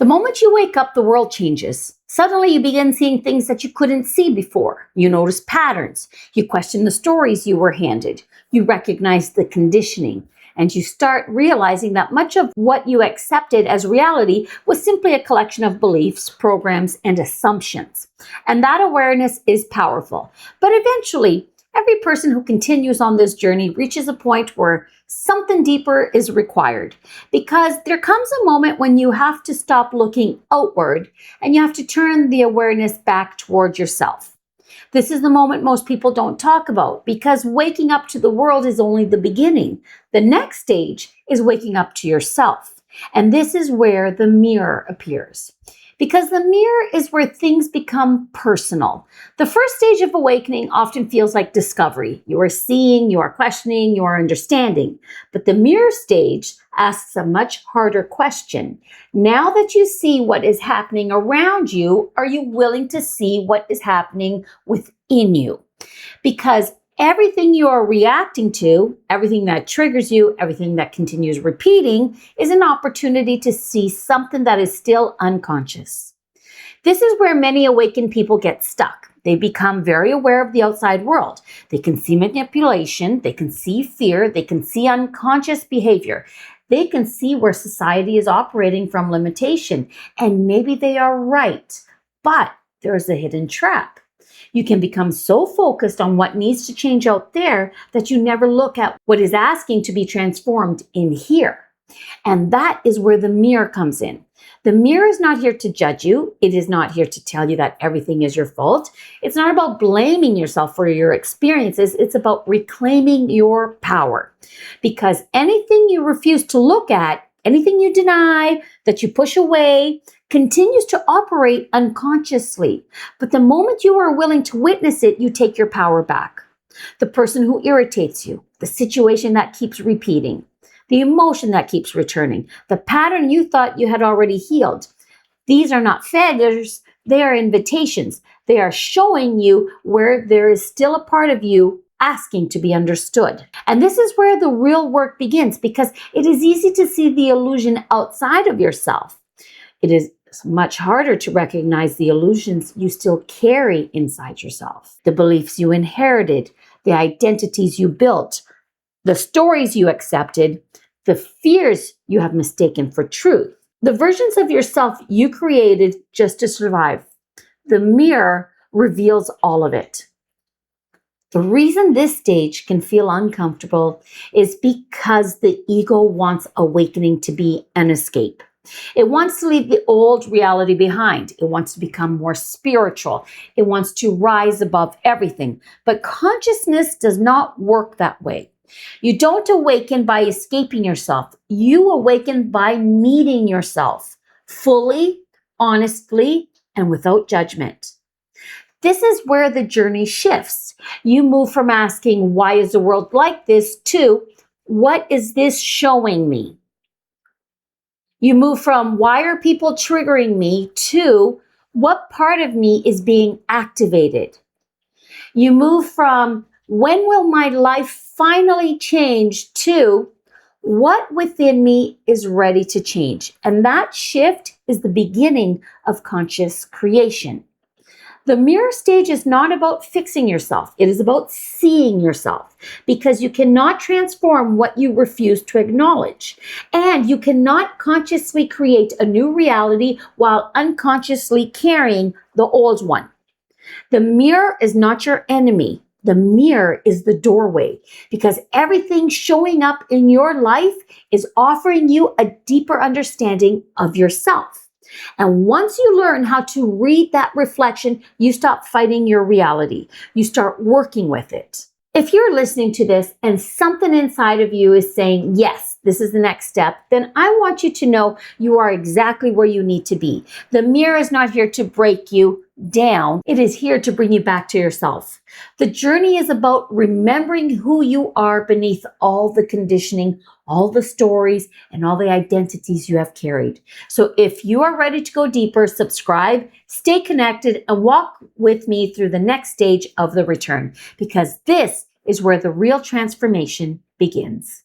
The moment you wake up, the world changes. Suddenly you begin seeing things that you couldn't see before. You notice patterns. You question the stories you were handed. You recognize the conditioning. And you start realizing that much of what you accepted as reality was simply a collection of beliefs, programs, and assumptions. And that awareness is powerful. But eventually, every person who continues on this journey reaches a point where something deeper is required, because there comes a moment when you have to stop looking outward and you have to turn the awareness back towards yourself. This is the moment most people don't talk about, because waking up to the world is only the beginning. The next stage is waking up to yourself. And this is where the mirror appears. Because the mirror is where things become personal. The first stage of awakening often feels like discovery. You are seeing, you are questioning, you are understanding. But the mirror stage asks a much harder question. Now that you see what is happening around you, are you willing to see what is happening within you? Because everything you are reacting to, everything that triggers you, everything that continues repeating, is an opportunity to see something that is still unconscious. This is where many awakened people get stuck. They become very aware of the outside world. They can see manipulation, they can see fear, they can see unconscious behavior. They can see where society is operating from limitation, and maybe they are right, but there's a hidden trap. You can become so focused on what needs to change out there that you never look at what is asking to be transformed in here. And that is where the mirror comes in. The mirror is not here to judge you. It is not here to tell you that everything is your fault. It's not about blaming yourself for your experiences. It's about reclaiming your power. Because anything you refuse to look at, anything you deny, that you push away, continues to operate unconsciously. But the moment you are willing to witness it, you take your power back. The person who irritates you, the situation that keeps repeating, the emotion that keeps returning, the pattern you thought you had already healed. These are not failures, they are invitations. They are showing you where there is still a part of you asking to be understood. And this is where the real work begins, because it is easy to see the illusion outside of yourself. It is much harder to recognize the illusions you still carry inside yourself. The beliefs you inherited, the identities you built, the stories you accepted, the fears you have mistaken for truth, the versions of yourself you created just to survive. The mirror reveals all of it. The reason this stage can feel uncomfortable is because the ego wants awakening to be an escape. It wants to leave the old reality behind. It wants to become more spiritual. It wants to rise above everything. But consciousness does not work that way. You don't awaken by escaping yourself. You awaken by meeting yourself fully, honestly, and without judgment. This is where the journey shifts. You move from asking, why is the world like this, to what is this showing me? You move from why are people triggering me to what part of me is being activated. You move from when will my life finally change to what within me is ready to change. And that shift is the beginning of conscious creation. The mirror stage is not about fixing yourself. It is about seeing yourself, because you cannot transform what you refuse to acknowledge. And you cannot consciously create a new reality while unconsciously carrying the old one. The mirror is not your enemy. The mirror is the doorway, because everything showing up in your life is offering you a deeper understanding of yourself. And once you learn how to read that reflection, you stop fighting your reality. You start working with it. If you're listening to this and something inside of you is saying, yes, this is the next step, then I want you to know you are exactly where you need to be. The mirror is not here to break you down. It is here to bring you back to yourself. The journey is about remembering who you are beneath all the conditioning, all the stories, and all the identities you have carried. So if you are ready to go deeper, subscribe, stay connected, and walk with me through the next stage of the return, because this is where the real transformation begins.